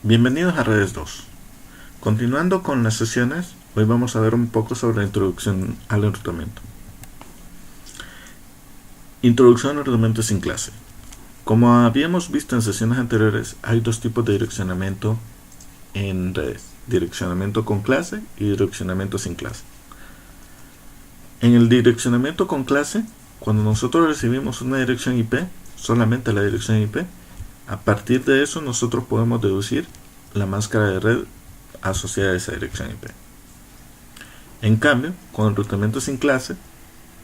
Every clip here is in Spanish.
Bienvenidos a Redes 2. Continuando con las sesiones, hoy vamos a ver un poco sobre la introducción al enrutamiento. Introducción al enrutamiento sin clase. Como habíamos visto en sesiones anteriores, hay dos tipos de direccionamiento en redes: direccionamiento con clase y direccionamiento sin clase. En el direccionamiento con clase, cuando nosotros recibimos una dirección IP, solamente la dirección IP, a partir de eso nosotros podemos deducir la máscara de red asociada a esa dirección IP. En cambio, con el enrutamiento sin clase,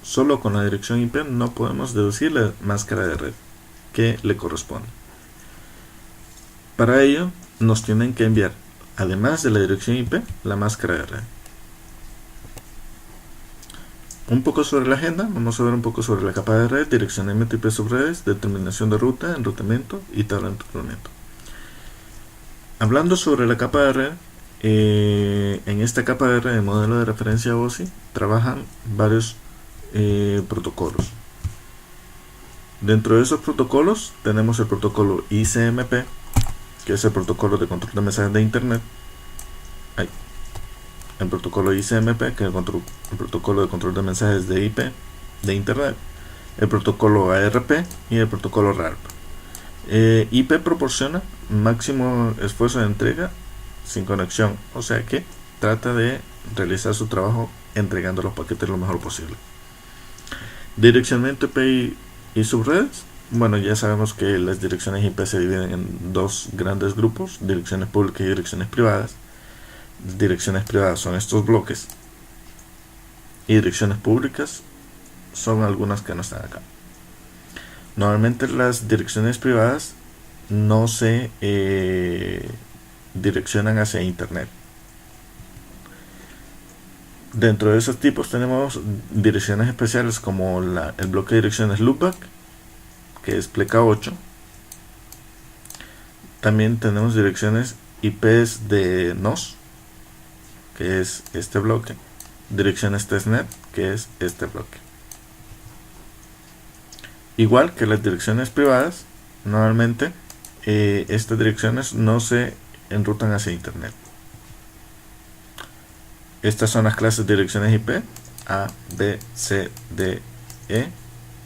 solo con la dirección IP no podemos deducir la máscara de red que le corresponde. Para ello, nos tienen que enviar, además de la dirección IP, la máscara de red. Un poco sobre la agenda, vamos a ver un poco sobre la capa de red, direccionamiento IP subredes, determinación de ruta, enrutamiento y tabla de enrutamiento. Hablando sobre la capa de red, en esta capa de red de modelo de referencia OSI trabajan varios protocolos. Dentro de esos protocolos tenemos el protocolo ICMP, que es el protocolo de control de mensajes de internet. El protocolo ICMP, que es el protocolo de control de mensajes de IP de internet, el protocolo ARP y el protocolo RARP. IP proporciona máximo esfuerzo de entrega sin conexión, o sea que trata de realizar su trabajo entregando los paquetes lo mejor posible. Direccionamiento IP y subredes. Bueno, ya sabemos que las direcciones IP se dividen en dos grandes grupos: direcciones públicas y direcciones privadas. Direcciones privadas son estos bloques y direcciones públicas son algunas que no están acá. Normalmente las direcciones privadas no se direccionan hacia internet. Dentro de esos tipos tenemos direcciones especiales como el bloque de direcciones loopback, que es PLK8. También tenemos direcciones IPs de NOS, que es este bloque, direcciones testnet, que es este bloque. Igual que las direcciones privadas, normalmente estas direcciones no se enrutan hacia internet. Estas son las clases de direcciones IP: A, B, C, D, E,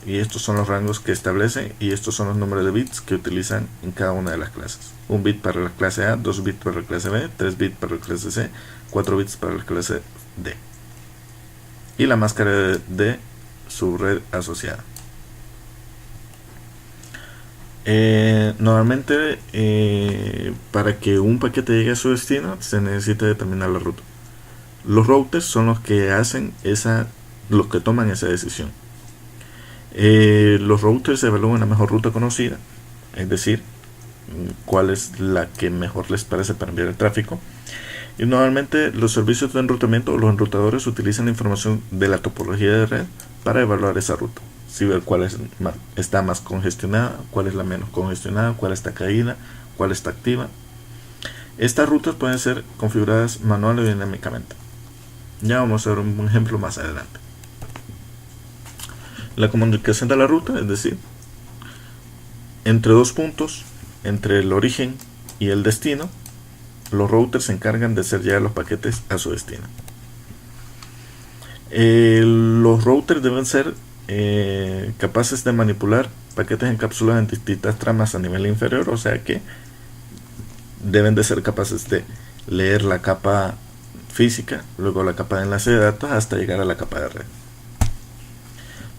y estos son los rangos que establecen, y estos son los números de bits que utilizan en cada una de las clases. 1 bit para la clase A, 2 bits para la clase B, 3 bits para la clase C, 4 bits para la clase D, y la máscara de su red asociada. Normalmente para que un paquete llegue a su destino se necesita determinar la ruta. Los routers son los que hacen los que toman esa decisión. Los routers evalúan la mejor ruta conocida, es decir, cuál es la que mejor les parece para enviar el tráfico. Y normalmente los servicios de enrutamiento o los enrutadores utilizan la información de la topología de red para evaluar esa ruta. Si ver cuál está más congestionada, cuál es la menos congestionada, cuál está caída, cuál está activa. Estas rutas pueden ser configuradas manual o dinámicamente. Ya vamos a ver un ejemplo más adelante. La comunicación de la ruta, es decir, entre dos puntos, entre el origen y el destino, los routers se encargan de hacer llegar los paquetes a su destino. Los routers deben ser capaces de manipular paquetes encapsulados en distintas tramas a nivel inferior, o sea que deben de ser capaces de leer la capa física, luego la capa de enlace de datos, hasta llegar a la capa de red.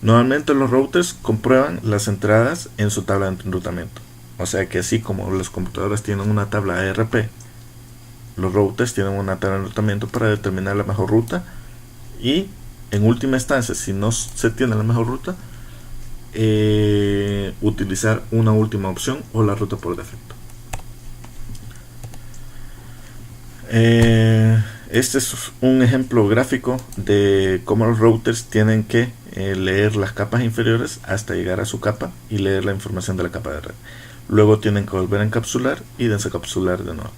Normalmente los routers comprueban las entradas en su tabla de enrutamiento, o sea que así como las computadoras tienen una tabla ARP, los routers tienen una tabla de enrutamiento para determinar la mejor ruta, y en última instancia, si no se tiene la mejor ruta, utilizar una última opción o la ruta por defecto. Este es un ejemplo gráfico de cómo los routers tienen que leer las capas inferiores hasta llegar a su capa y leer la información de la capa de red. Luego tienen que volver a encapsular y desencapsular de nuevo.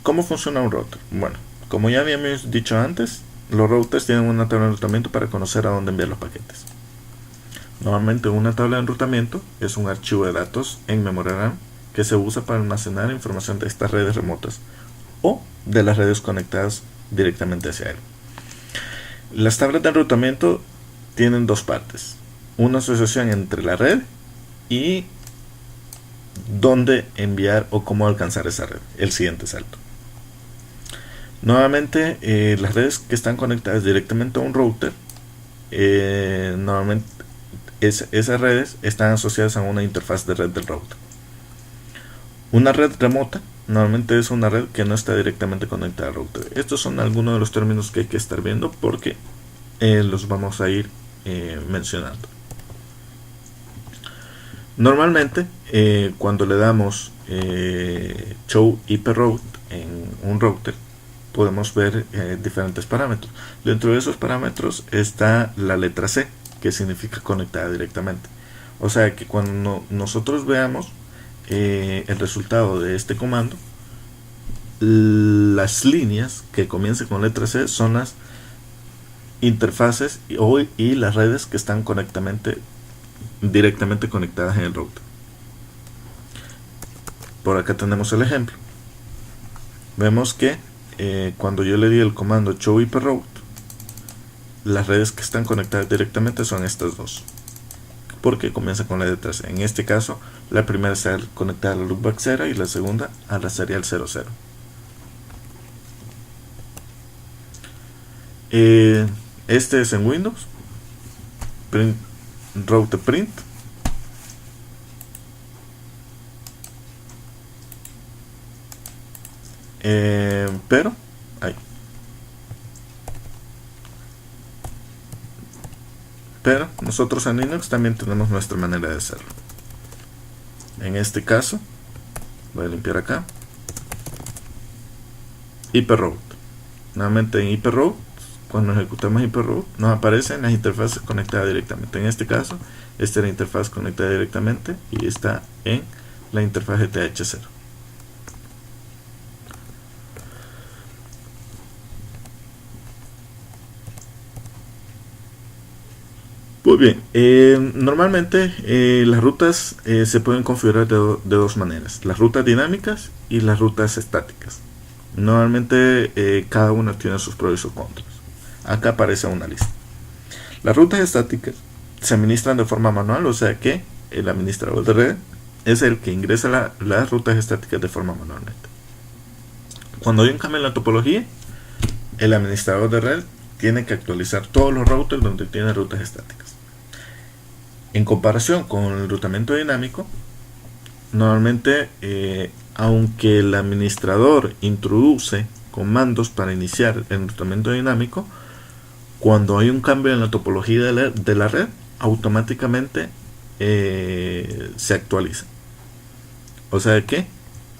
¿Cómo funciona un router? Bueno, como ya habíamos dicho antes, los routers tienen una tabla de enrutamiento para conocer a dónde enviar los paquetes. Normalmente una tabla de enrutamiento es un archivo de datos en memoria RAM que se usa para almacenar información de estas redes remotas o de las redes conectadas directamente hacia él. Las tablas de enrutamiento tienen dos partes: una asociación entre la red y dónde enviar o cómo alcanzar esa red, el siguiente salto. Nuevamente, las redes que están conectadas directamente a un router, normalmente esas redes están asociadas a una interfaz de red del router. Una red remota normalmente es una red que no está directamente conectada al router. Estos son algunos de los términos que hay que estar viendo porque los vamos a ir mencionando. Normalmente, cuando le damos Show IP Route en un router, podemos ver diferentes parámetros. Dentro de esos parámetros está la letra C, que significa conectada directamente. O sea que cuando nosotros veamos el resultado de este comando, las líneas que comiencen con letra C son las interfaces y las redes que están directamente conectadas en el router. Por acá tenemos el ejemplo. Vemos que cuando yo le di el comando show IP route, las redes que están conectadas directamente son estas dos, porque comienza con la letra C. En este caso, la primera está conectada a la loopback 0 y la segunda a la serial 00. Este es en Windows, route print. Pero nosotros en Linux también tenemos nuestra manera de hacerlo. En este caso, voy a limpiar acá. IP route. Nuevamente en IP route, cuando ejecutamos IP route, nos aparecen las interfaces conectadas directamente. En este caso, esta es la interfaz conectada directamente y está en la interfaz GTH0. Muy bien, normalmente las rutas se pueden configurar de dos maneras: las rutas dinámicas y las rutas estáticas. Normalmente cada una tiene sus pros y sus contras. Acá aparece una lista. Las rutas estáticas se administran de forma manual, o sea que el administrador de red es el que ingresa las rutas estáticas de forma manualmente. Cuando hay un cambio en la topología, el administrador de red tiene que actualizar todos los routers donde tiene rutas estáticas. En comparación con el enrutamiento dinámico, normalmente, aunque el administrador introduce comandos para iniciar el enrutamiento dinámico, cuando hay un cambio en la topología de la red, automáticamente se actualiza. O sea que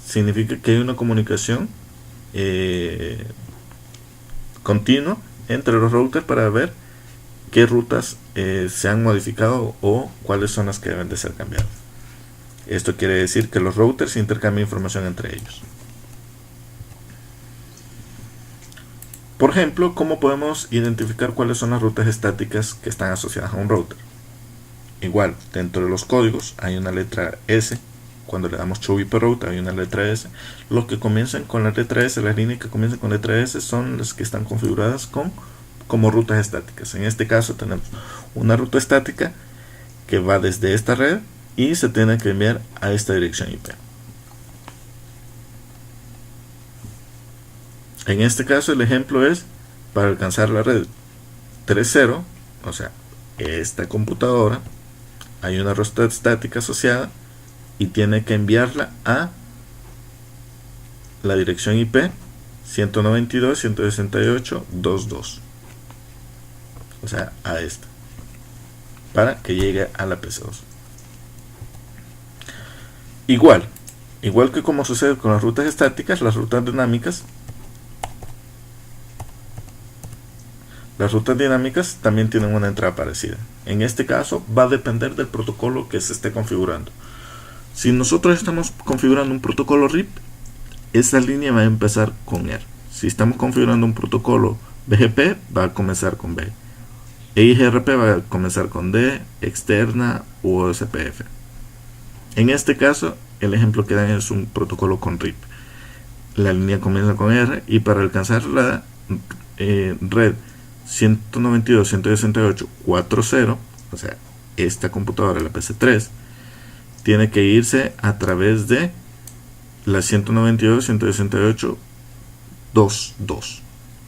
significa que hay una comunicación continua entre los routers para ver qué rutas se han modificado o cuáles son las que deben de ser cambiadas. Esto quiere decir que los routers intercambian información entre ellos. Por ejemplo, ¿cómo podemos identificar cuáles son las rutas estáticas que están asociadas a un router? Igual, dentro de los códigos hay una letra S. Cuando le damos show IP route hay una letra S. Los que comienzan con la letra S, las líneas que comienzan con letra S son las que están configuradas como rutas estáticas. En este caso tenemos una ruta estática que va desde esta red y se tiene que enviar a esta dirección IP. En este caso el ejemplo es para alcanzar la red 3.0, o sea, esta computadora, hay una ruta estática asociada y tiene que enviarla a la dirección IP 192.168.2.2, o sea, a esta, para que llegue a la PC2. Igual que como sucede con las rutas estáticas, las rutas dinámicas también tienen una entrada parecida. En este caso va a depender del protocolo que se esté configurando. Si nosotros estamos configurando un protocolo RIP, esa línea va a empezar con R. Si estamos configurando un protocolo BGP, va a comenzar con B. EIGRP va a comenzar con D, externa u OSPF. En este caso, el ejemplo que dan es un protocolo con RIP. La línea comienza con R y para alcanzar la red 192.168.4.0, o sea, esta computadora, la PC3, tiene que irse a través de la 192.168.2.2.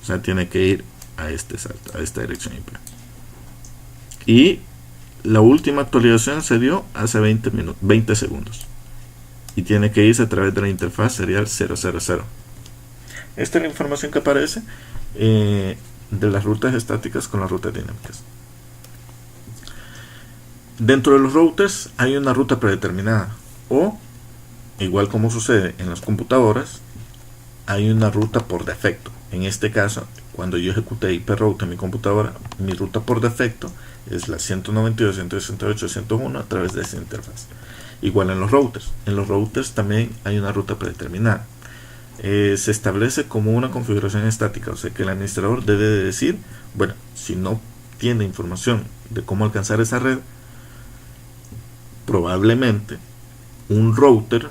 O sea, tiene que ir a este salto, a esta dirección IP. Y la última actualización se dio hace 20 segundos. Y tiene que irse a través de la interfaz serial 000. Esta es la información que aparece de las rutas estáticas con las rutas dinámicas. Dentro de los routers hay una ruta predeterminada, o igual como sucede en las computadoras, hay una ruta por defecto. En este caso, cuando yo ejecute IP route en mi computadora, mi ruta por defecto es la 192.168.101 a través de esa interfaz. Igual en los routers. En los routers también hay una ruta predeterminada. Se establece como una configuración estática, o sea que el administrador debe de decir, bueno, si no tiene información de cómo alcanzar esa red, probablemente un router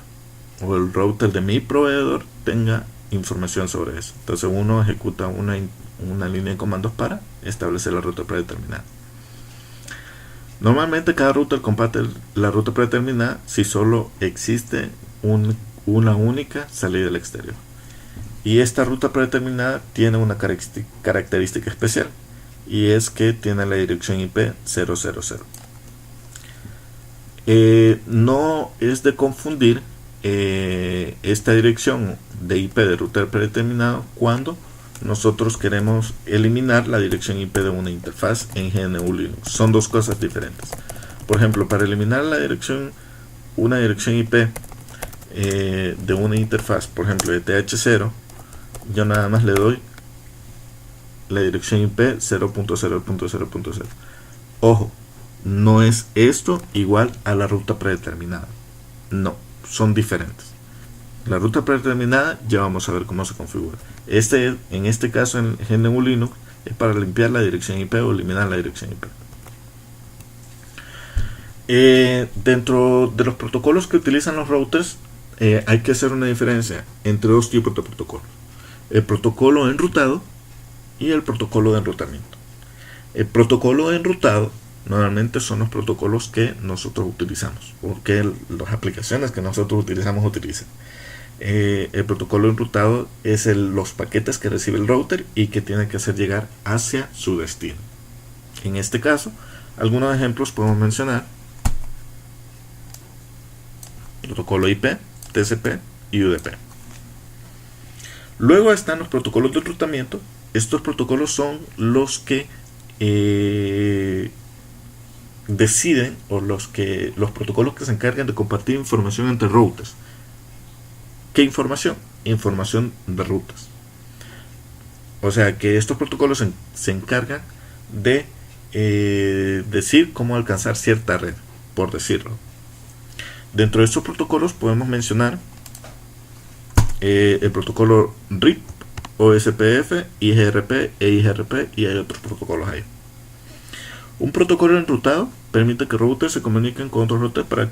o el router de mi proveedor tenga información sobre eso. Entonces uno ejecuta una línea de comandos para establecer la ruta predeterminada. Normalmente cada router comparte la ruta predeterminada si solo existe una única salida al exterior. Y esta ruta predeterminada tiene una característica especial, y es que tiene la dirección IP 000. No es de confundir esta dirección de IP de router predeterminado cuando nosotros queremos eliminar la dirección IP de una interfaz en GNU Linux. Son dos cosas diferentes. Por ejemplo, para eliminar una dirección IP de una interfaz, por ejemplo de TH0, yo nada más le doy la dirección IP 0.0.0.0. Ojo, no es esto igual a la ruta predeterminada. No, son diferentes. La ruta predeterminada ya vamos a ver cómo se configura. En este caso en GNU Linux es para limpiar la dirección IP o eliminar la dirección IP. Dentro de los protocolos que utilizan los routers hay que hacer una diferencia entre dos tipos de protocolos: el protocolo enrutado y el protocolo de enrutamiento. El protocolo de enrutado normalmente son los protocolos que nosotros utilizamos, o que las aplicaciones que nosotros utilizamos utilizan. El protocolo enrutado es los paquetes que recibe el router y que tiene que hacer llegar hacia su destino. En este caso, algunos ejemplos podemos mencionar: protocolo IP, TCP y UDP. Luego están los protocolos de enrutamiento. Estos protocolos son los que deciden, o los protocolos que se encargan de compartir información entre routers. ¿Qué información? Información de rutas. O sea que estos protocolos se encargan de decir cómo alcanzar cierta red, por decirlo. Dentro de estos protocolos podemos mencionar el protocolo RIP, OSPF, IGRP, EIGRP, y hay otros protocolos ahí. Un protocolo enrutado permite que routers se comuniquen con otros routers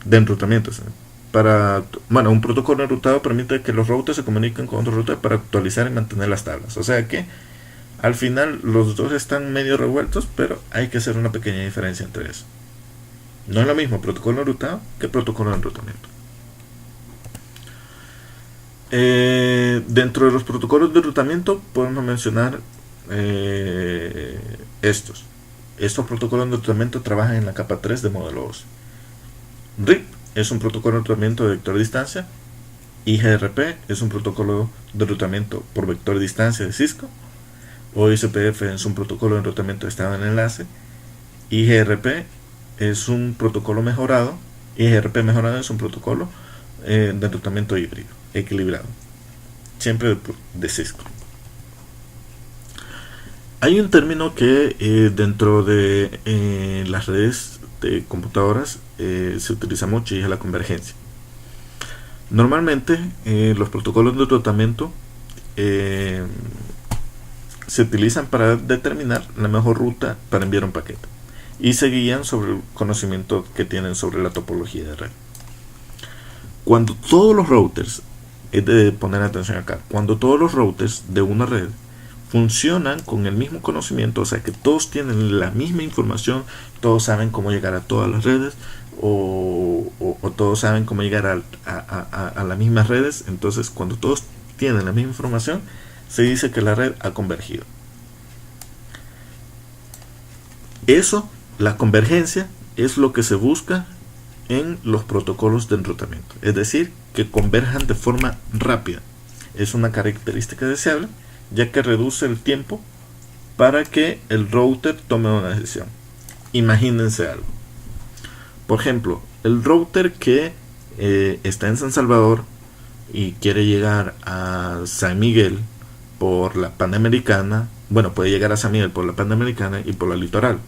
de enrutamiento. Un protocolo enrutado permite que los routers se comuniquen con otros routers para actualizar y mantener las tablas. O sea que al final los dos están medio revueltos, pero hay que hacer una pequeña diferencia entre eso. No es lo mismo protocolo enrutado que protocolo de enrutamiento. Dentro de los protocolos de enrutamiento podemos mencionar estos. Estos protocolos de enrutamiento trabajan en la capa 3 de modelo OSI. RIP es un protocolo de enrutamiento de vector distancia. IGRP es un protocolo de enrutamiento por vector distancia de Cisco. OSPF es un protocolo de enrutamiento de estado en enlace. IGRP es un protocolo mejorado. IGRP mejorado es un protocolo de enrutamiento híbrido, equilibrado, siempre de Cisco. Hay un término que dentro de las redes de computadoras se utiliza mucho, y es la convergencia. Normalmente los protocolos de enrutamiento se utilizan para determinar la mejor ruta para enviar un paquete y se guían sobre el conocimiento que tienen sobre la topología de red. Cuando todos los routers, es de poner atención acá, cuando todos los routers de una red funcionan con el mismo conocimiento, o sea que todos tienen la misma información, todos saben cómo llegar a todas las redes, o todos saben cómo llegar a las mismas redes, entonces cuando todos tienen la misma información, se dice que la red ha convergido. Eso, la convergencia, es lo que se busca en los protocolos de enrutamiento, es decir, que converjan de forma rápida. Es una característica deseable, ya que reduce el tiempo para que el router tome una decisión. Imagínense algo. Por ejemplo, el router que está en San Salvador y quiere llegar a San Miguel por la Panamericana, bueno, puede llegar a San Miguel por la Panamericana y por la Litoral.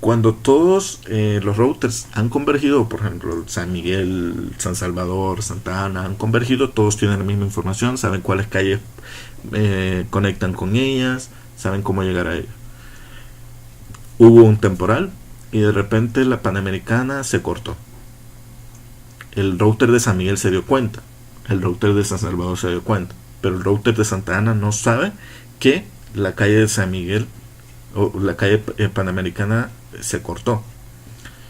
Cuando todos los routers han convergido, por ejemplo, San Miguel, San Salvador, Santa Ana, han convergido, todos tienen la misma información, saben cuáles calles conectan con ellas, saben cómo llegar a ellas. Hubo un temporal y de repente la Panamericana se cortó. El router de San Miguel se dio cuenta, el router de San Salvador se dio cuenta, pero el router de Santa Ana no sabe que la calle de San Miguel o la calle Panamericana se cortó.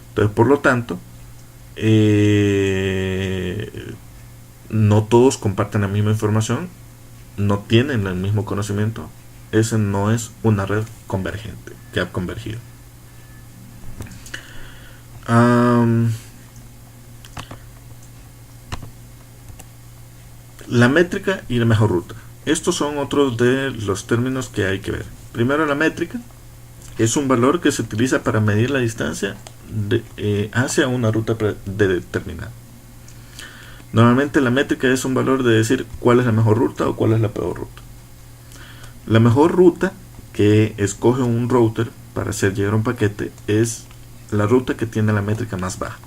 Entonces, por lo tanto, no todos comparten la misma información, no tienen el mismo conocimiento. Ese no es una red convergente que ha convergido. La métrica y la mejor ruta. Estos son otros de los términos que hay que ver. Primero, la métrica es un valor que se utiliza para medir la distancia hacia una ruta determinada. Normalmente la métrica es un valor de decir cuál es la mejor ruta o cuál es la peor ruta. La mejor ruta que escoge un router para hacer llegar un paquete es la ruta que tiene la métrica más baja.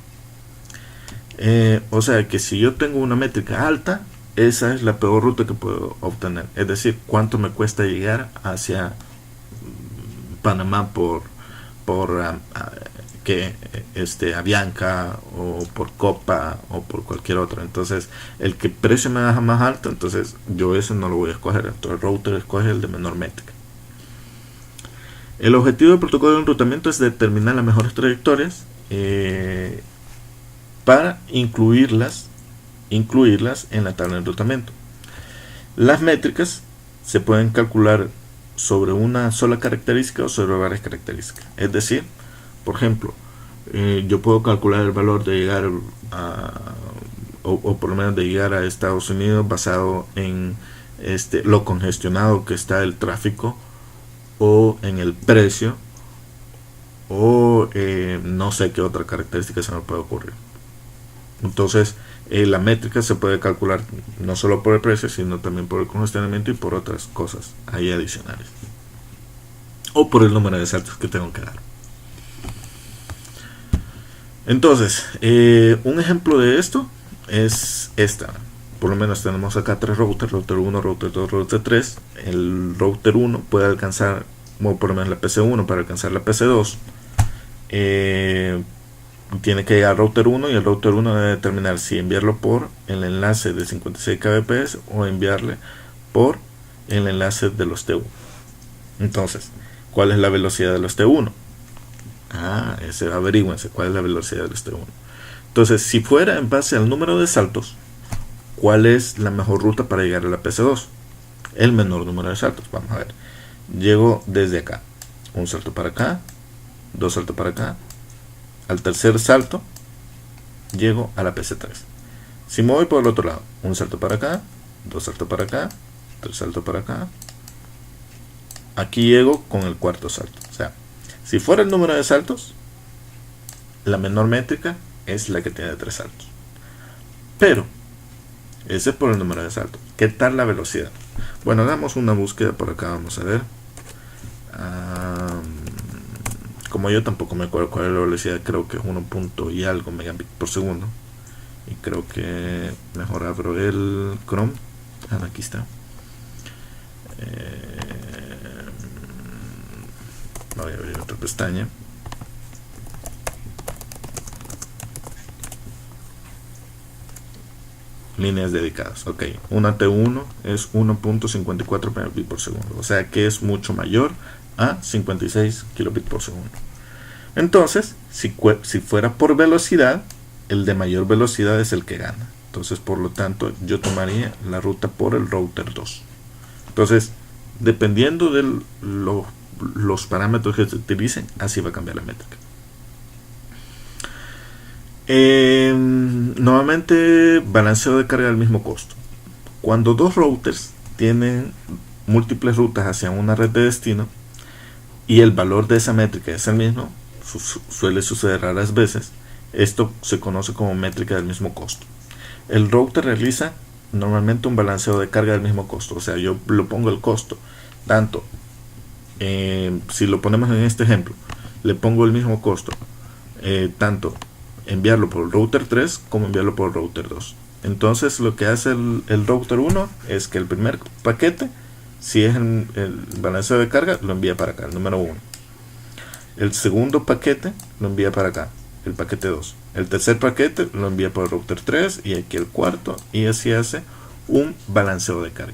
O sea que si yo tengo una métrica alta, esa es la peor ruta que puedo obtener. Es decir, cuánto me cuesta llegar hacia Panamá por Avianca o por Copa o por cualquier otro. Entonces, el que precio me da más alto, entonces yo ese no lo voy a escoger. Entonces el router escoge el de menor métrica. El objetivo del protocolo de enrutamiento es determinar las mejores trayectorias para incluirlas en la tabla de enrutamiento. Las métricas se pueden calcular sobre una sola característica o sobre varias características. Es decir, por ejemplo, yo puedo calcular el valor de llegar o por lo menos de llegar a Estados Unidos basado en lo congestionado que está el tráfico, o en el precio, o no sé qué otra característica se me puede ocurrir. Entonces, la métrica se puede calcular no solo por el precio, sino también por el congestionamiento y por otras cosas ahí adicionales, o por el número de saltos que tengo que dar. Entonces, un ejemplo de esto es esta. Por lo menos tenemos acá tres routers: router 1, router 2, router 3. El router 1 puede alcanzar, o por lo menos la PC1 para alcanzar la PC2, tiene que llegar al router 1, y el router 1 debe determinar si enviarlo por el enlace de 56 kbps o enviarle por el enlace de los T1. Entonces, ¿cuál es la velocidad de los T1? Averígüense cuál es la velocidad de los T1. Entonces, si fuera en base al número de saltos, ¿cuál es la mejor ruta para llegar a la PC2? El menor número de saltos. Vamos a ver. Llego desde acá, un salto para acá, dos saltos para acá. Al tercer salto llego a la PC3. Si me voy por el otro lado, un salto para acá, dos saltos para acá, tres saltos para acá, aquí llego con el cuarto salto. O sea, si fuera el número de saltos, la menor métrica es la que tiene 3 saltos. Pero ese es por el número de saltos. ¿Qué tal la velocidad? Bueno, hagamos una búsqueda por acá. Vamos a ver. Como yo tampoco me acuerdo cuál es la velocidad, creo que es 1 punto y algo megabit por segundo. Y creo que mejor abro el Chrome. Aquí está. Voy a abrir otra pestaña. Líneas dedicadas. Ok, una T1 es 1.54 megabits por segundo, o sea que es mucho mayor a 56 kilobits por segundo. Entonces, si fuera por velocidad, el de mayor velocidad es el que gana. Entonces, por lo tanto, yo tomaría la ruta por el router 2. Entonces, dependiendo de los parámetros que se utilicen, así va a cambiar la métrica. Nuevamente, balanceo de carga al mismo costo. Cuando dos routers tienen múltiples rutas hacia una red de destino y el valor de esa métrica es el mismo, suele suceder raras veces, esto se conoce como métrica del mismo costo. El router realiza normalmente un balanceo de carga del mismo costo, o sea, yo lo pongo el costo, tanto, si lo ponemos en este ejemplo, le pongo el mismo costo, tanto enviarlo por el router 3 como enviarlo por el router 2. Entonces lo que hace el router 1 es que el primer paquete, si es el balanceo de carga, lo envía para acá, el número 1. El segundo paquete lo envía para acá, el paquete 2. El tercer paquete lo envía por el router 3 y aquí el cuarto, y así hace un balanceo de carga.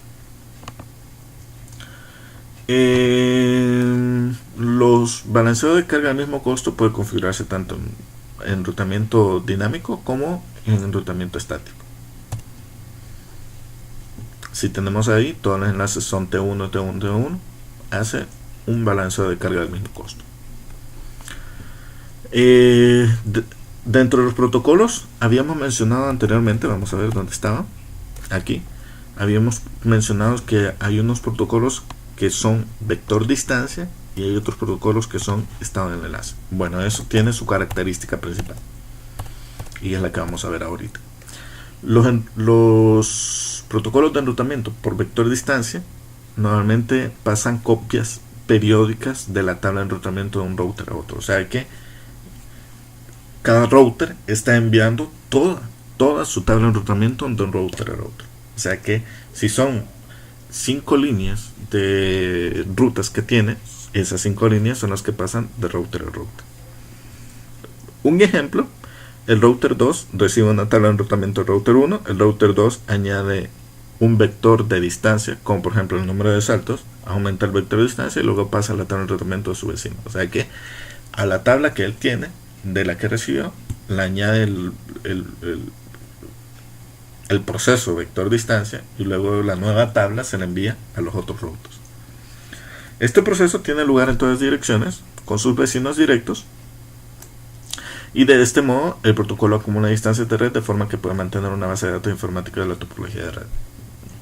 Los balanceos de carga al mismo costo pueden configurarse tanto en enrutamiento dinámico como en enrutamiento estático. Si tenemos ahí, todos los enlaces son T1, T1, T1, hace un balanceo de carga al mismo costo. Dentro de los protocolos, habíamos mencionado anteriormente, vamos a ver dónde estaba, aquí, habíamos mencionado que hay unos protocolos que son vector distancia y hay otros protocolos que son estado de enlace. Bueno, eso tiene su característica principal y es la que vamos a ver ahorita. Los protocolos de enrutamiento por vector distancia normalmente pasan copias periódicas de la tabla de enrutamiento de un router a otro, o sea que cada router está enviando toda su tabla de enrutamiento de un router a otro, o sea que si son 5 líneas de rutas que tiene, esas 5 líneas son las que pasan de router a router. Un ejemplo, el router 2 recibe una tabla de enrutamiento del router 1, el router 2 añade un vector de distancia, como por ejemplo el número de saltos, aumenta el vector de distancia y luego pasa a la tabla de enrutamiento de su vecino. O sea que a la tabla que él tiene, de la que recibió, le añade el proceso vector distancia y luego la nueva tabla se la envía a los otros routers. Este proceso tiene lugar en todas direcciones con sus vecinos directos y de este modo el protocolo acumula distancias de red de forma que puede mantener una base de datos informática de la topología de red.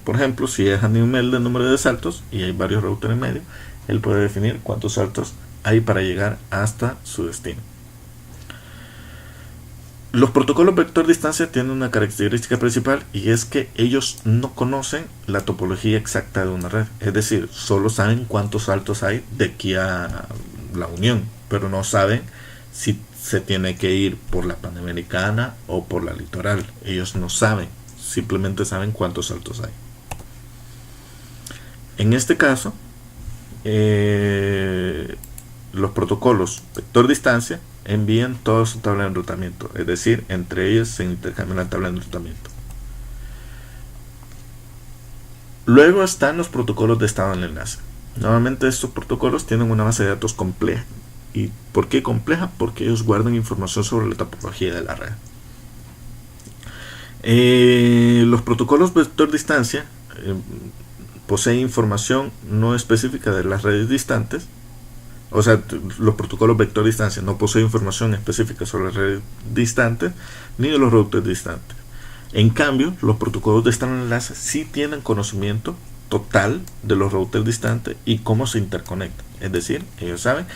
Por ejemplo, si es a nivel de número de saltos y hay varios routers en medio, él puede definir cuántos saltos hay para llegar hasta su destino. Los protocolos vector distancia tienen una característica principal y es que ellos no conocen la topología exacta de una red, es decir, solo saben cuántos saltos hay de aquí a la unión, pero no saben si se tiene que ir por la Panamericana o por la Litoral. Ellos no saben, simplemente saben cuántos saltos hay. En este caso, los protocolos vector distancia envían toda su tabla de enrutamiento, es decir, entre ellos se intercambian la tabla de enrutamiento. Luego están los protocolos de estado en enlace. Normalmente estos protocolos tienen una base de datos compleja. ¿Y por qué compleja? Porque ellos guardan información sobre la topología de la red. Los protocolos vector distancia poseen información no específica de las redes distantes. O sea, los protocolos vector distancia no poseen información específica sobre las redes distantes ni de los routers distantes. En cambio, los protocolos de estado en enlace sí tienen conocimiento total de los routers distantes y cómo se interconectan. Es decir, ellos saben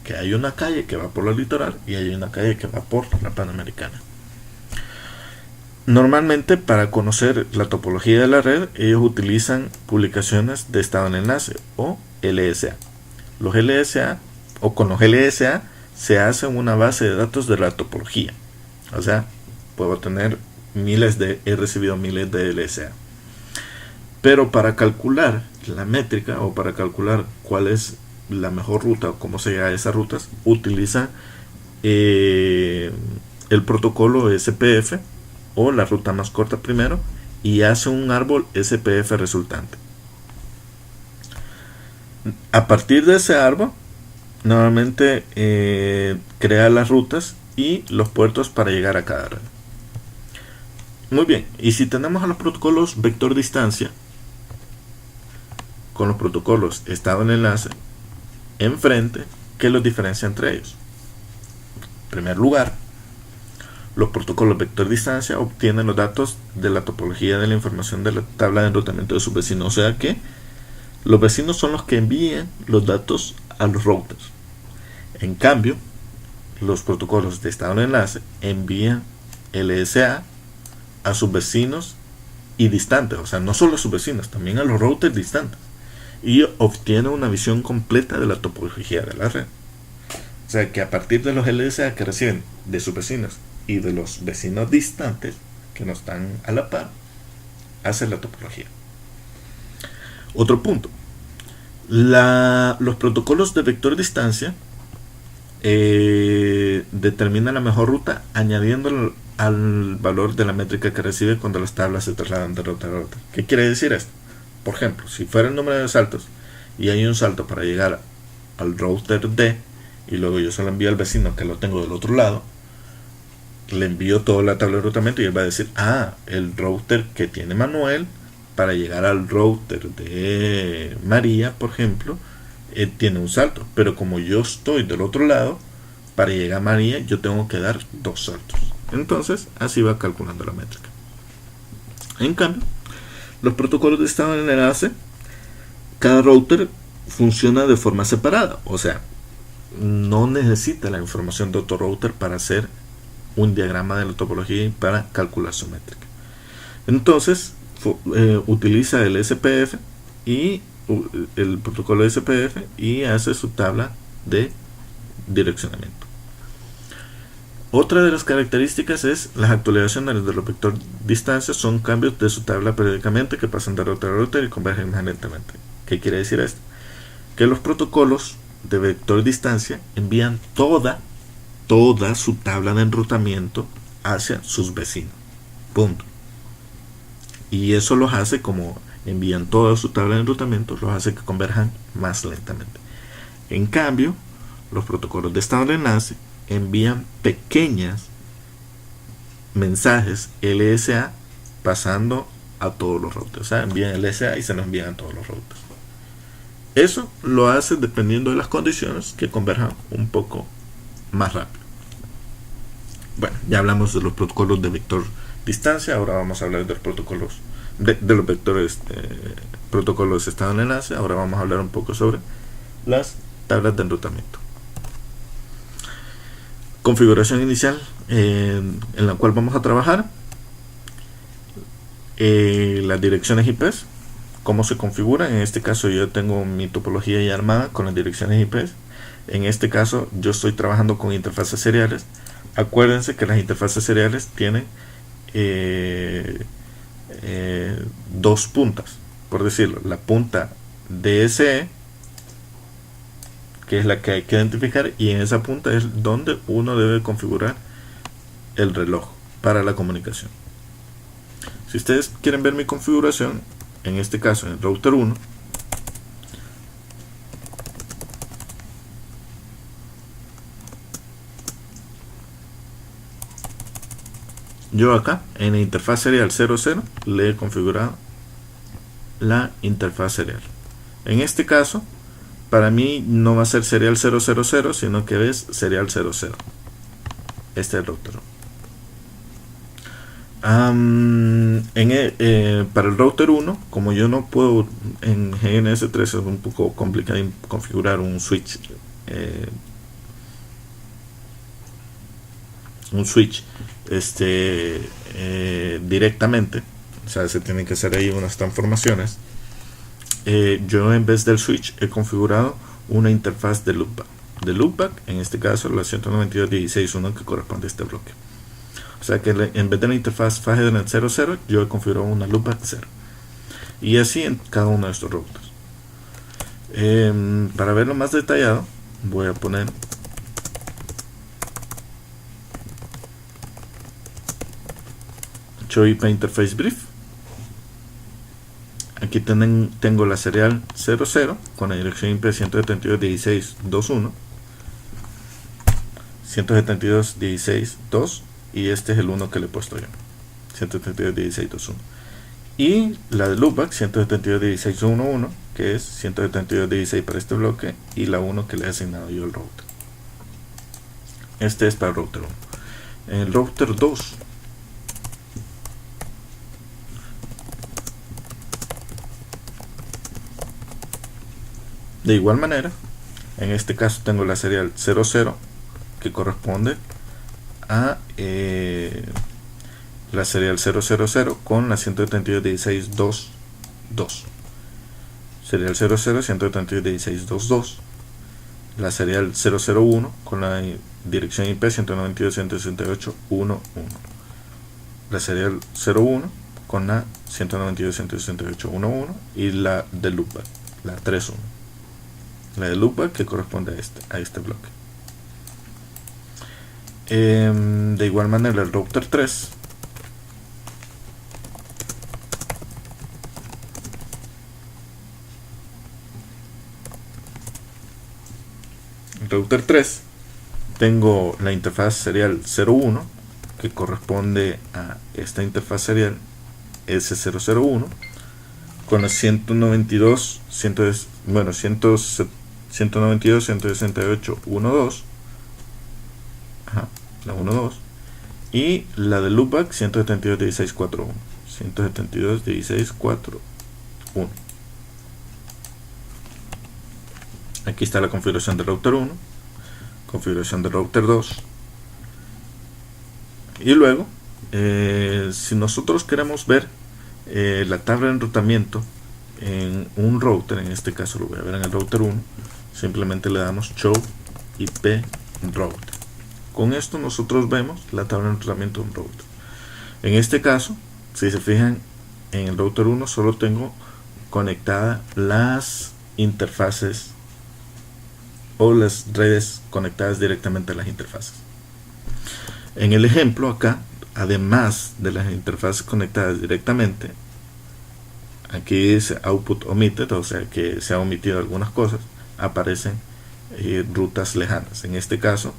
que hay una calle que va por la Litoral y hay una calle que va por la Panamericana. Normalmente, para conocer la topología de la red, ellos utilizan publicaciones de estado en enlace o LSA. Los LSA o con los LSA se hace una base de datos de la topología. O sea, puedo tener he recibido miles de LSA. Pero para calcular la métrica o para calcular cuál es la mejor ruta o cómo se llega a esas rutas, utiliza el protocolo SPF o la ruta más corta primero y hace un árbol SPF resultante. A partir de ese árbol, normalmente crea las rutas y los puertos para llegar a cada red. Muy bien, y si tenemos a los protocolos vector distancia con los protocolos estado en enlace enfrente, ¿qué los diferencia entre ellos? En primer lugar, los protocolos vector distancia obtienen los datos de la topología de la información de la tabla de enrutamiento de sus vecinos, o sea que los vecinos son los que envían los datos a los routers. En cambio, los protocolos de estado en enlace envían LSA a sus vecinos y distantes, o sea, no solo a sus vecinos, también a los routers distantes, y obtienen una visión completa de la topología de la red. O sea que a partir de los LSA que reciben de sus vecinos y de los vecinos distantes que no están a la par, hacen la topología. Otro punto, los protocolos de vector distancia determinan la mejor ruta añadiendo al valor de la métrica que recibe cuando las tablas se trasladan de router a router. ¿Qué quiere decir esto? Por ejemplo, si fuera el número de saltos y hay un salto para llegar al router D y luego yo se lo envío al vecino que lo tengo del otro lado, le envío toda la tabla de enrutamiento y él va a decir, el router que tiene Manuel para llegar al router de María, por ejemplo, tiene un salto, pero como yo estoy del otro lado, para llegar a María yo tengo que dar 2 saltos. Entonces así va calculando la métrica. En cambio, los protocolos de estado en enlace, cada router funciona de forma separada, o sea, no necesita la información de otro router para hacer un diagrama de la topología y para calcular su métrica. Entonces utiliza el SPF y el protocolo SPF y hace su tabla de direccionamiento. Otra de las características es las actualizaciones de los vector distancias son cambios de su tabla periódicamente que pasan de router a router y convergen inherentemente. ¿Qué quiere decir esto? Que los protocolos de vector distancia envían toda su tabla de enrutamiento hacia sus vecinos. Punto. Y eso los hace, como envían toda su tabla de enrutamiento, los hace que converjan más lentamente. En cambio, los protocolos de estado de enlace envían pequeñas mensajes LSA pasando a todos los routers. O sea, envían LSA y se los envían a todos los routers. Eso lo hace dependiendo de las condiciones que converjan un poco más rápido. Bueno, ya hablamos de los protocolos de vector distancia, ahora vamos a hablar de los protocolos de los vectores protocolos de estado en enlace. Ahora vamos a hablar un poco sobre las tablas de enrutamiento. Configuración inicial en la cual vamos a trabajar las direcciones IP, cómo se configuran. En este caso yo tengo mi topología ya armada con las direcciones IP. En este caso yo estoy trabajando con interfaces seriales. Acuérdense que las interfaces seriales tienen 2 puntas, por decirlo, la punta DSE, que es la que hay que identificar, y en esa punta es donde uno debe configurar el reloj para la comunicación. Si ustedes quieren ver mi configuración, en este caso en el router 1, yo acá en la interfaz serial 00 le he configurado la interfaz serial. En este caso para mí no va a ser serial 000, sino que es serial 00. Este es el router. Para el router 1, como yo no puedo, en GNS3 es un poco complicado configurar un switch directamente, o sea, se tienen que hacer ahí unas transformaciones. Yo en vez del switch he configurado una interfaz de loopback, en este caso la 192.16.1 que corresponde a este bloque. O sea que en vez de la interfaz FageDNet 00 yo he configurado una loopback 0. y así en cada uno de estos routers. Para verlo más detallado, voy a poner Show IP Interface Brief. Aquí tengo la serial 00 con la dirección IP 172.16.2.1, 172.16.2, y este es el 1 que le he puesto yo, 172.16.2.1. Y la de loopback 172.16.1.1, que es 172.16 para este bloque, y la 1 que le he asignado yo al router. Este es para el router 1. En el router 2, de igual manera, en este caso tengo la serial 00 que corresponde a la serial 000 con la 172.16.2.2. Serial 00 172.16.2.2. La serial 001 con la dirección IP 192.168.1.1. La serial 01 con la 192.168.1.1 y la de loopback, la 31. La de loopback que corresponde a este bloque. De igual manera el router 3 tengo la interfaz serial 01 que corresponde a esta interfaz serial S001 con la 192.168.1.2, la 1.2, y la de loopback 172.16.4.1, 172.16.4.1. Aquí está la configuración del router 1, configuración del router 2, y luego si nosotros queremos ver la tabla de enrutamiento en un router, en este caso lo voy a ver en el router 1, simplemente le damos show IP router. Con esto nosotros vemos la tabla de enrutamiento de un router. En este caso, si se fijan, en el router 1 solo tengo conectadas las interfaces o las redes conectadas directamente a las interfaces. En el ejemplo acá, además de las interfaces conectadas directamente, aquí dice output omitted, o sea que se ha omitido algunas cosas, aparecen rutas lejanas. En este caso,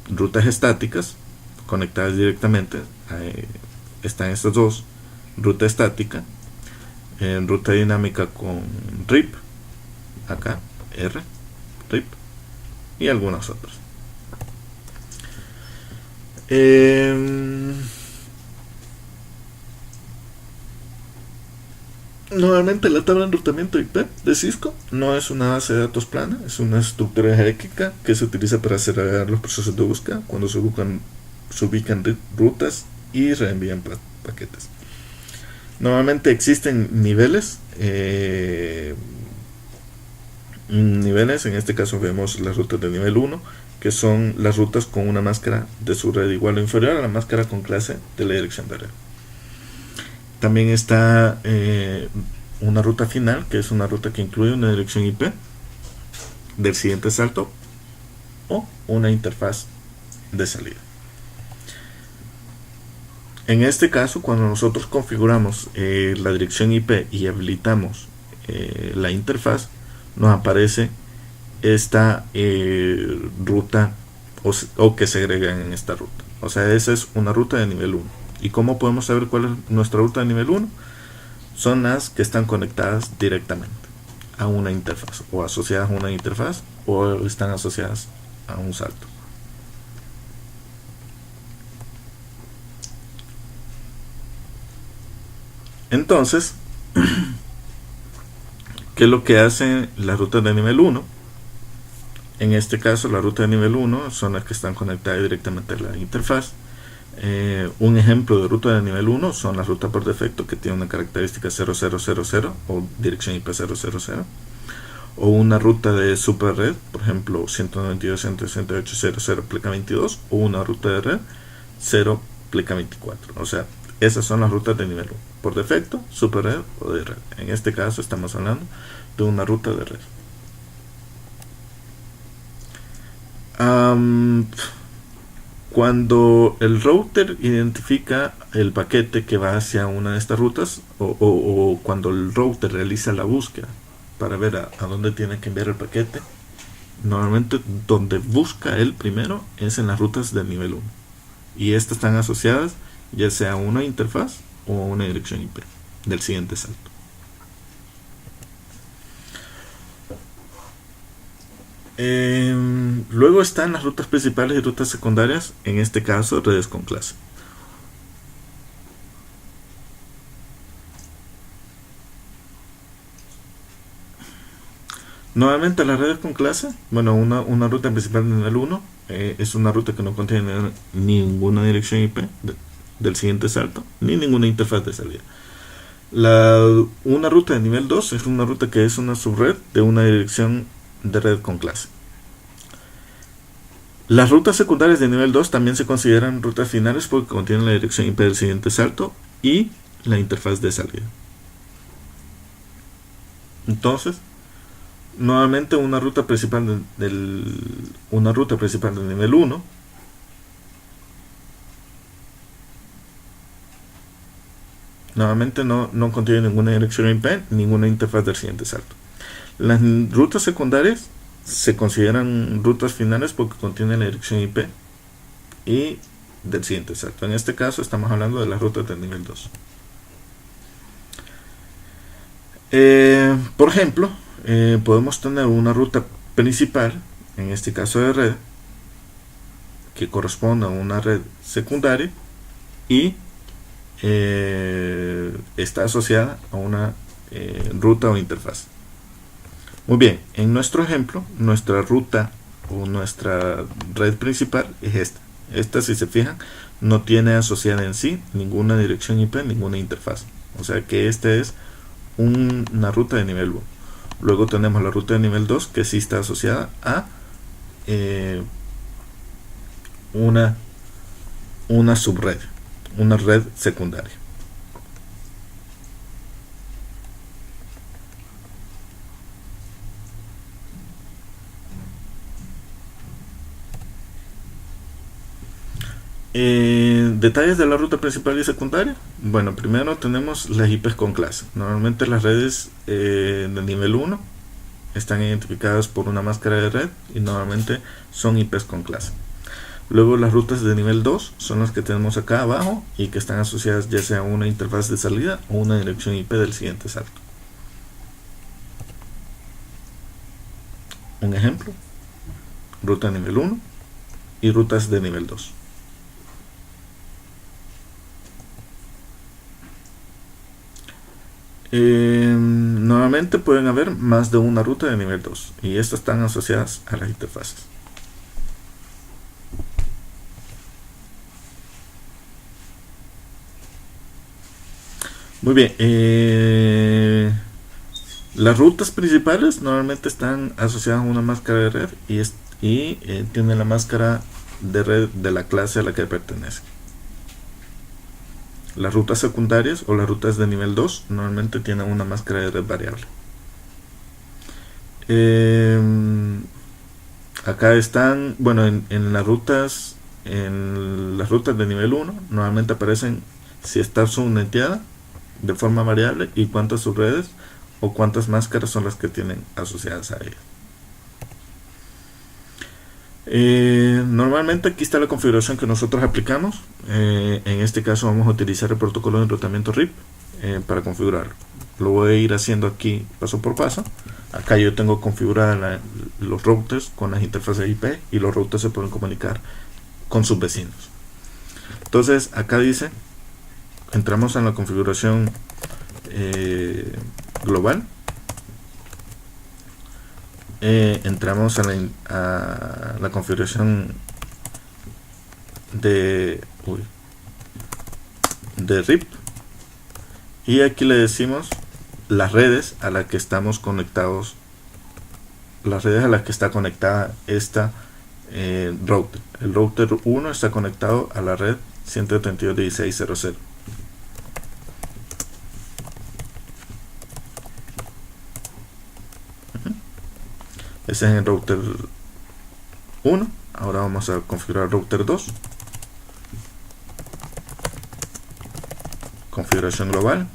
rutas estáticas conectadas directamente, están estas dos: ruta estática, ruta dinámica con RIP, acá RIP, y algunas otras. Nuevamente, la tabla de enrutamiento IP de Cisco no es una base de datos plana, es una estructura jerárquica que se utiliza para acelerar los procesos de búsqueda cuando se ubican rutas y reenvían paquetes. Normalmente existen niveles, en este caso vemos las rutas de nivel 1, que son las rutas con una máscara de subred igual o inferior a la máscara con clase de la dirección de red. También está una ruta final, que es una ruta que incluye una dirección IP del siguiente salto o una interfaz de salida. En este caso, cuando nosotros configuramos la dirección IP y habilitamos la interfaz, nos aparece esta ruta o que se agregan en esta ruta. O sea, esa es una ruta de nivel 1. ¿Y cómo podemos saber cuál es nuestra ruta de nivel 1? Son las que están conectadas directamente a una interfaz, o asociadas a una interfaz, o están asociadas a un salto. Entonces, ¿qué es lo que hacen las rutas de nivel 1? En este caso, la ruta de nivel 1 son las que están conectadas directamente a la interfaz. Un ejemplo de ruta de nivel 1 son las rutas por defecto que tienen una característica 0000 o dirección IP 000, o una ruta de super red, por ejemplo 192.168.0.0 pleca 22, o una ruta de red 0 pleca 24. O sea, Esas son las rutas de nivel 1. Por defecto, superred o de red. En este caso estamos hablando de una ruta de red. Cuando el router identifica el paquete que va hacia una de estas rutas, o cuando el router realiza la búsqueda para ver a dónde tiene que enviar el paquete, normalmente donde busca él primero es en las rutas de nivel 1. Y estas están asociadas ya sea a una interfaz o a una dirección IP del siguiente salto. Luego están las rutas principales y rutas secundarias, en este caso redes con clase. Nuevamente las redes con clase, bueno, una ruta principal de nivel 1 es una ruta que no contiene ninguna dirección IP del siguiente salto, ni ninguna interfaz de salida. Una ruta de nivel 2 es una ruta que es una subred de una dirección de red con clase. Las rutas secundarias de nivel 2 también se consideran rutas finales porque contienen la dirección IP del siguiente salto y la interfaz de salida. Entonces, nuevamente una ruta principal del nivel 1 nuevamente no contiene ninguna dirección IP, ninguna interfaz del siguiente salto. Las rutas secundarias se consideran rutas finales porque contienen la dirección IP y del siguiente salto. En este caso estamos hablando de las rutas del nivel 2. Por ejemplo, podemos tener una ruta principal, en este caso de red, que corresponde a una red secundaria y está asociada a una ruta o interfaz. Muy bien, en nuestro ejemplo, nuestra ruta o nuestra red principal es esta. Esta, si se fijan, no tiene asociada en sí ninguna dirección IP, ninguna interfaz. O sea que esta es una ruta de nivel 1. Luego tenemos la ruta de nivel 2 que sí está asociada a una subred, una red secundaria. Detalles de la ruta principal y secundaria. Bueno, primero tenemos las IPs con clase. Normalmente las redes de nivel 1 están identificadas por una máscara de red y normalmente son IPs con clase. Luego las rutas de nivel 2 son las que tenemos acá abajo y que están asociadas ya sea a una interfaz de salida o una dirección IP del siguiente salto. Un ejemplo, ruta de nivel 1 y rutas de nivel 2. Nuevamente pueden haber más de una ruta de nivel 2 y estas están asociadas a las interfaces. Muy bien, las rutas principales normalmente están asociadas a una máscara de red y tienen la máscara de red de la clase a la que pertenece. Las rutas secundarias o las rutas de nivel 2 normalmente tienen una máscara de red variable. Acá están, bueno, en las rutas de nivel 1 normalmente aparecen si está subneteada de forma variable y cuántas subredes o cuántas máscaras son las que tienen asociadas a ella. Normalmente aquí está la configuración que nosotros aplicamos. En este caso vamos a utilizar el protocolo de enrutamiento RIP para configurarlo. Lo voy a ir haciendo aquí paso por paso. Acá yo tengo configurados los routers con las interfaces IP y los routers se pueden comunicar con sus vecinos. Entonces acá dice, entramos en la configuración global. Entramos a la configuración de RIP y aquí le decimos las redes a las que estamos conectados, las redes a las que está conectada esta router. El router 1 está conectado a la red 132.16.0.0 Ese es en el router 1. Ahora vamos a configurar el router 2. Configuración global,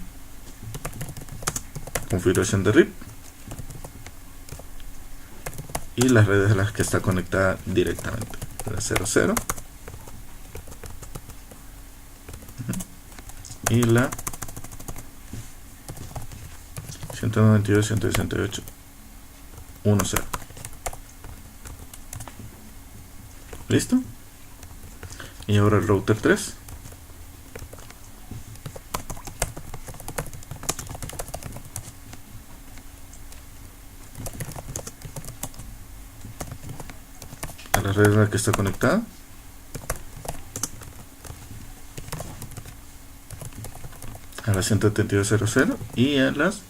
configuración de RIP y las redes a las que está conectada directamente. La 00 y la 192.168.1.0. ¿Listo? Y ahora el router 3. A la red a la que está conectada. A las 172.0.0 y a las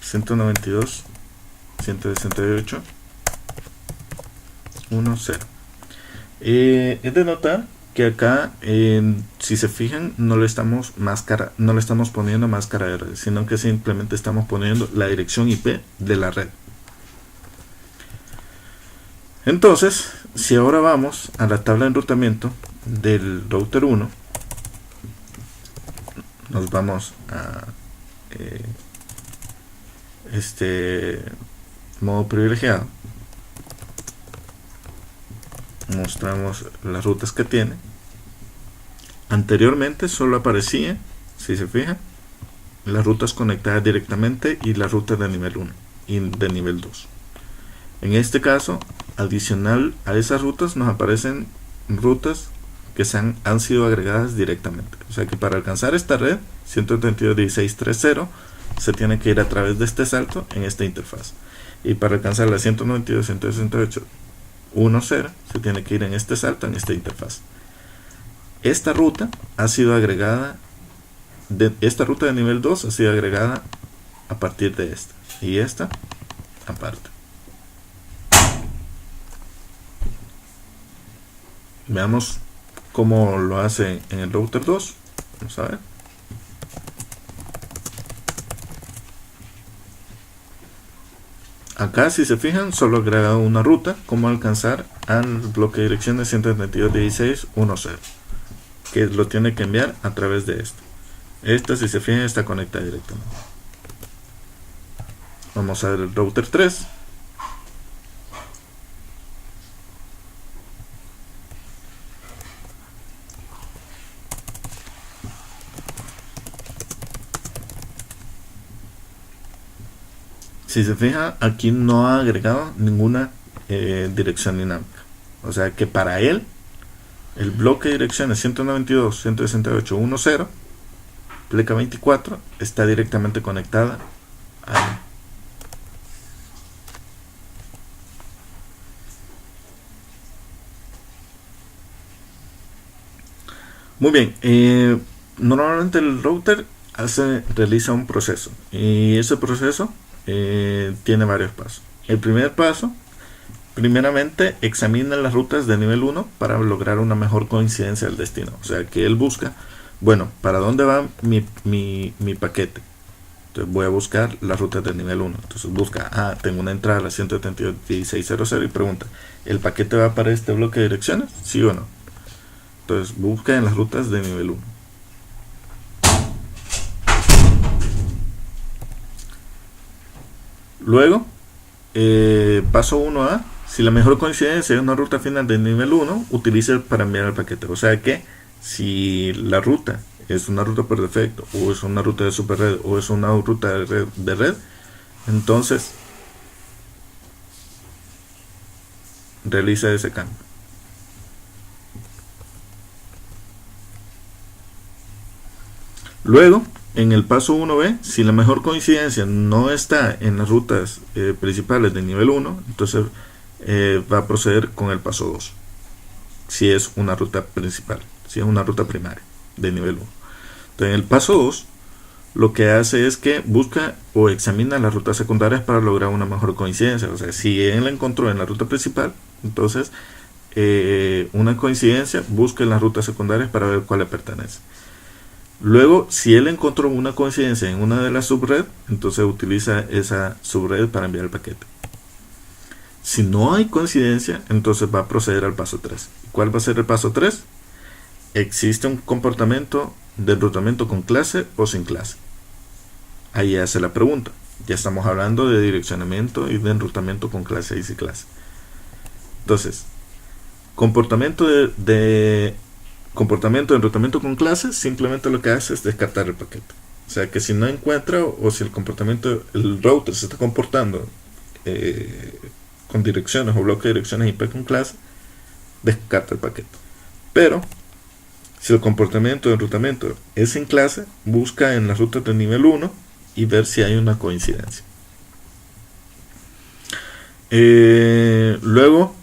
192.168.1.0. Es de notar que acá, si se fijan, no le estamos poniendo máscara de red, sino que simplemente estamos poniendo la dirección IP de la red. Entonces, si ahora vamos a la tabla de enrutamiento del router 1, nos vamos a este modo privilegiado, mostramos las rutas que tiene. Anteriormente solo aparecía, si se fijan, las rutas conectadas directamente y las rutas de nivel 1 y de nivel 2. En este caso, adicional a esas rutas, nos aparecen rutas que han sido agregadas directamente. O sea que para alcanzar esta red 192.16.3.0 se tiene que ir a través de este salto en esta interfaz. Y para alcanzar la 192.168.1.0 se tiene que ir en este salto en esta interfaz. Esta ruta ha sido agregada, esta ruta de nivel 2 ha sido agregada a partir de esta. Y esta aparte. Veamos cómo lo hace en el router 2. Vamos a ver. Acá, si se fijan, solo agrega una ruta, cómo alcanzar al bloque de direcciones 192.16.1.0, que lo tiene que enviar a través de esto. Esta, si se fijan, está conectada directamente. Vamos a ver el router 3. Si se fija, aquí no ha agregado ninguna dirección dinámica. O sea que para él, el bloque de direcciones 192.168.1.0, pleca 24, está directamente conectada a... Muy bien, normalmente el router realiza un proceso, y ese proceso tiene varios pasos. El primer paso, primeramente examina las rutas de nivel 1 para lograr una mejor coincidencia del destino. O sea que él busca, bueno, ¿para dónde va mi paquete? Entonces voy a buscar las rutas de nivel 1. Entonces busca, tengo una entrada a la 172.16.0.0 y pregunta, ¿el paquete va para este bloque de direcciones? ¿Sí o no? Entonces busca en las rutas de nivel 1. Luego, paso 1A, si la mejor coincidencia es una ruta final de nivel 1, utilice para enviar el paquete. O sea que si la ruta es una ruta por defecto, o es una ruta de superred, o es una ruta de red, entonces realiza ese cambio. Luego, en el paso 1B, si la mejor coincidencia no está en las rutas principales de nivel 1, entonces va a proceder con el paso 2. Si es una ruta principal, si es una ruta primaria de nivel 1. Entonces, en el paso 2, lo que hace es que busca o examina las rutas secundarias para lograr una mejor coincidencia. O sea, si él la encontró en la ruta principal, entonces una coincidencia, busca en las rutas secundarias para ver cuál le pertenece. Luego, si él encontró una coincidencia en una de las subredes, entonces utiliza esa subred para enviar el paquete. Si no hay coincidencia, entonces va a proceder al paso 3. ¿Cuál va a ser el paso 3? ¿Existe un comportamiento de enrutamiento con clase o sin clase? Ahí hace la pregunta. Ya estamos hablando de direccionamiento y de enrutamiento con clase y sin clase. Entonces, comportamiento de enrutamiento con clase, simplemente lo que hace es descartar el paquete. O sea que si no encuentra o si el router se está comportando con direcciones o bloque de direcciones IP con clase, descarta el paquete. Pero si el comportamiento de enrutamiento es sin clase, busca en las rutas de nivel 1 y ver si hay una coincidencia. Luego,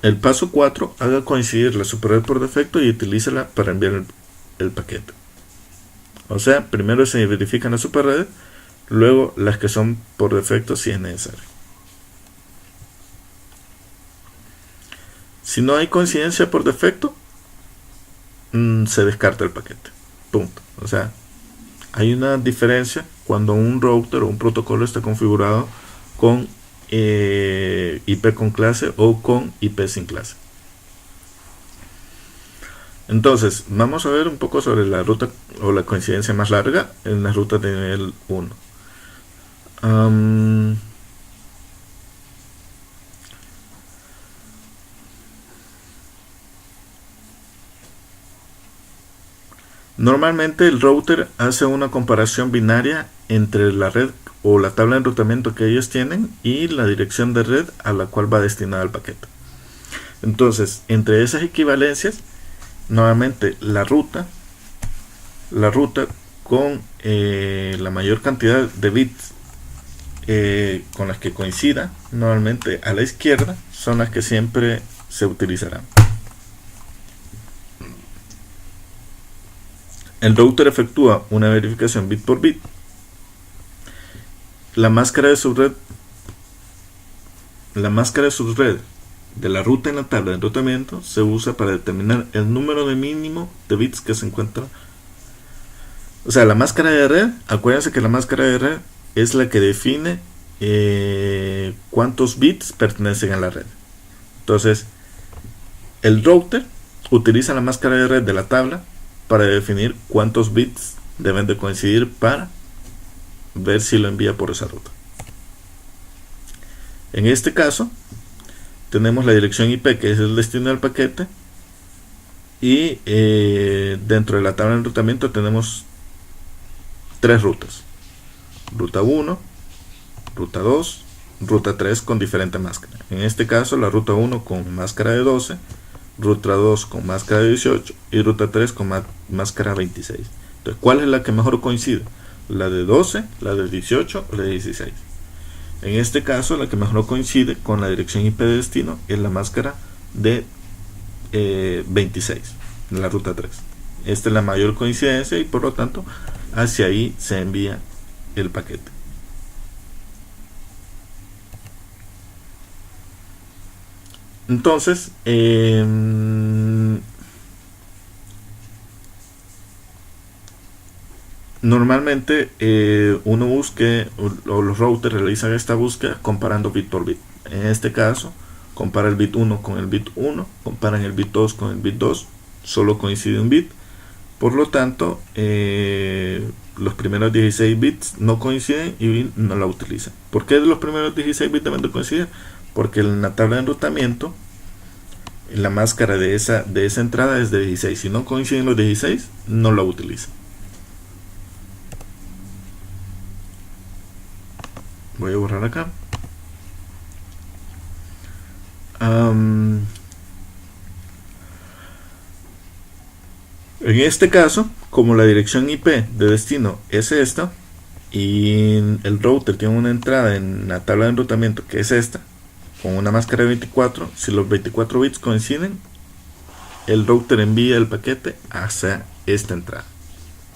el paso 4, haga coincidir la superred por defecto y utilícela para enviar el paquete. O sea, primero se verifican las superredes, luego las que son por defecto si es necesario. Si no hay coincidencia por defecto, se descarta el paquete. Punto. O sea, hay una diferencia cuando un router o un protocolo está configurado con IP con clase o con IP sin clase. Entonces, vamos a ver un poco sobre la ruta o la coincidencia más larga en las rutas de nivel 1. Normalmente el router hace una comparación binaria entre la red o la tabla de enrutamiento que ellos tienen y la dirección de red a la cual va destinado el paquete. Entonces, entre esas equivalencias, nuevamente la ruta con la mayor cantidad de bits con las que coincida, normalmente a la izquierda, son las que siempre se utilizarán. El router efectúa una verificación bit por bit. La máscara de subred de la ruta en la tabla de enrutamiento se usa para determinar el número de mínimo de bits que se encuentra. O sea, la máscara de red, acuérdense que la máscara de red es la que define cuántos bits pertenecen a la red. Entonces, el router utiliza la máscara de red de la tabla para definir cuántos bits deben de coincidir para ver si lo envía por esa ruta. En este caso, tenemos la dirección IP, que es el destino del paquete, y dentro de la tabla de enrutamiento tenemos tres rutas: ruta 1, ruta 2, ruta 3 con diferente máscara. En este caso, la ruta 1 con máscara de 12, ruta 2 con máscara de 18 y ruta 3 con máscara 26. Entonces, ¿cuál es la que mejor coincide? ¿La de 12, la de 18 o la de 16? En este caso, la que mejor coincide con la dirección IP de destino es la máscara de 26, de la ruta 3. Esta es la mayor coincidencia y por lo tanto hacia ahí se envía el paquete. Entonces, normalmente uno busque o los routers realizan esta búsqueda comparando bit por bit. En este caso, compara el bit 1 con el bit 1, comparan el bit 2 con el bit 2, solo coincide un bit. Por lo tanto, los primeros 16 bits no coinciden y no la utilizan. ¿Por qué los primeros 16 bits deben de coincidir? Porque en la tabla de enrutamiento la máscara de esa entrada es de 16. Si no coinciden los 16, no la utiliza. Voy a borrar acá. En este caso, como la dirección IP de destino es esta y el router tiene una entrada en la tabla de enrutamiento que es esta, con una máscara de 24, si los 24 bits coinciden, el router envía el paquete hacia esta entrada.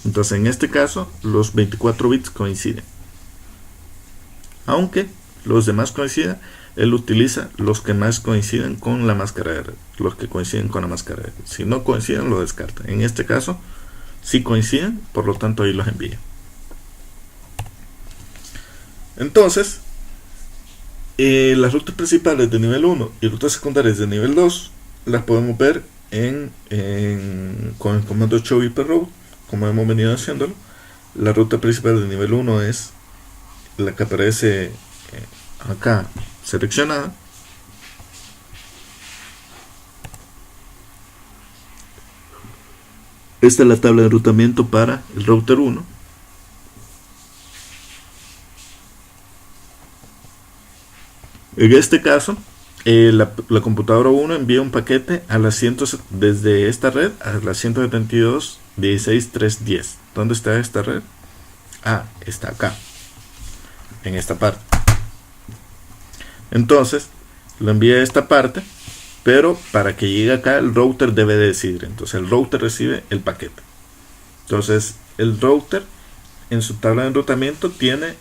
Entonces, en este caso, los 24 bits coinciden. Aunque los demás coinciden, él utiliza los que más coinciden con la máscara de red, los que coinciden con la máscara de red. Si no coinciden, lo descarta. En este caso, sí coinciden, por lo tanto ahí los envía. Entonces, las rutas principales de nivel 1 y rutas secundarias de nivel 2 las podemos ver con el comando show hyperroute, como hemos venido haciéndolo. La ruta principal de nivel 1 es la que aparece acá seleccionada. Esta es la tabla de enrutamiento para el router 1. En este caso, la computadora 1 envía un paquete a las desde esta red a la 172.16.3.10. ¿Dónde está esta red? Ah, está acá, en esta parte. Entonces, lo envía a esta parte, pero para que llegue acá el router debe decidir. Entonces el router recibe el paquete. Entonces el router en su tabla de enrutamiento tiene,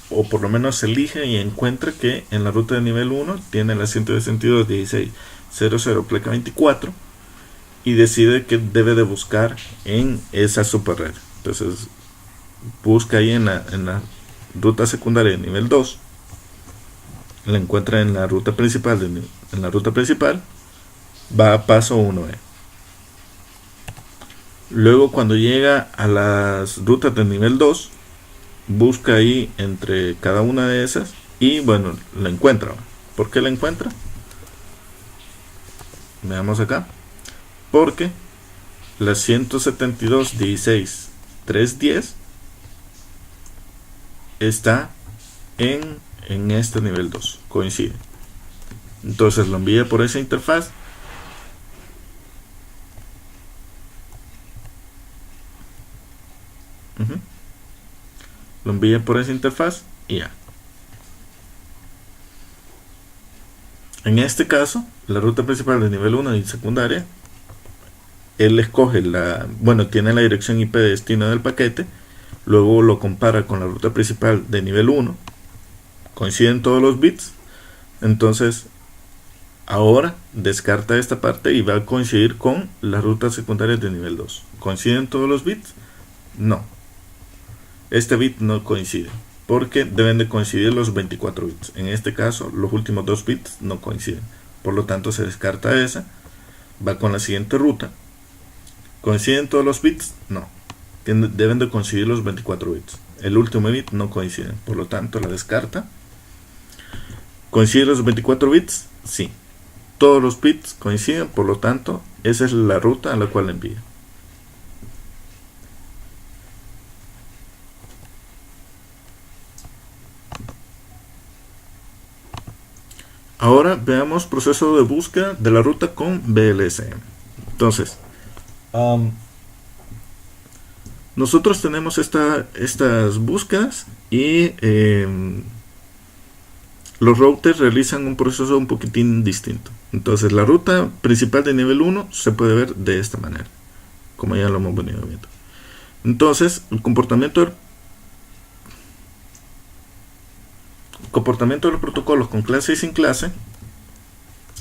o por lo menos elige y encuentra que en la ruta de nivel 1 tiene la 162.16.00 pleca 24 y decide que debe de buscar en esa super red. Entonces busca ahí en la ruta secundaria de nivel 2, la encuentra en la ruta principal, va a paso 1E. Luego cuando llega a las rutas de nivel 2, busca ahí entre cada una de esas y bueno, la encuentra. ¿Por qué la encuentra? Veamos acá. Porque la 172.16.3.10 está en este nivel 2, coincide. Entonces lo envía por esa interfaz. Lo envía por esa interfaz y ya. En este caso, la ruta principal de nivel 1 y secundaria, él escoge tiene la dirección IP de destino del paquete, luego lo compara con la ruta principal de nivel 1, coinciden todos los bits, entonces ahora descarta esta parte y va a coincidir con las rutas secundarias de nivel 2. ¿Coinciden todos los bits? No. Este bit no coincide, porque deben de coincidir los 24 bits. En este caso, los últimos 2 bits no coinciden. Por lo tanto, se descarta esa. Va con la siguiente ruta. ¿Coinciden todos los bits? No. Deben de coincidir los 24 bits. El último bit no coincide. Por lo tanto, la descarta. ¿Coinciden los 24 bits? Sí. Todos los bits coinciden. Por lo tanto, esa es la ruta a la cual envía. Ahora veamos proceso de búsqueda de la ruta con VLSM. Entonces, nosotros tenemos estas búsquedas y los routers realizan un proceso un poquitín distinto. Entonces, la ruta principal de nivel 1 se puede ver de esta manera, como ya lo hemos venido viendo. Entonces, el comportamiento de los protocolos con clase y sin clase,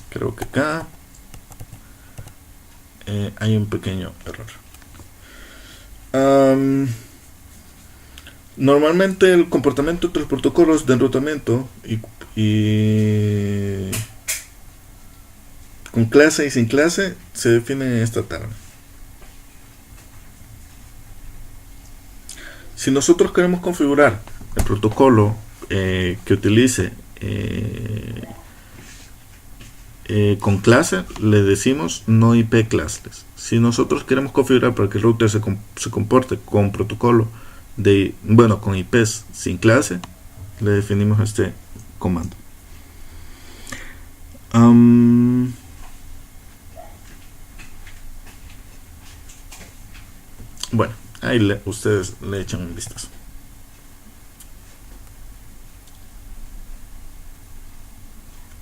creo que acá hay un pequeño error. Normalmente el comportamiento entre los protocolos de enrutamiento y con clase y sin clase se define en esta tabla. Si nosotros queremos configurar el protocolo que utilice con clase, le decimos no IP classless. Si nosotros queremos configurar para que el router se comporte con protocolo con IPs sin clase, le definimos este comando. Bueno, ahí ustedes le echan un vistazo.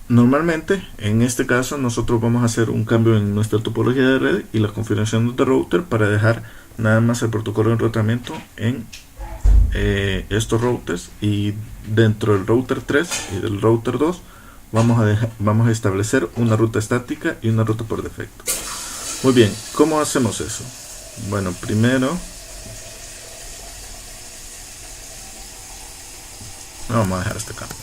Normalmente, en este caso, nosotros vamos a hacer un cambio en nuestra topología de red y la configuración de router para dejar nada más el protocolo de enrutamiento en estos routers, y dentro del router 3 y del router 2 vamos a establecer una ruta estática y una ruta por defecto. Muy bien, ¿cómo hacemos eso? Bueno, primero vamos a dejar este campo.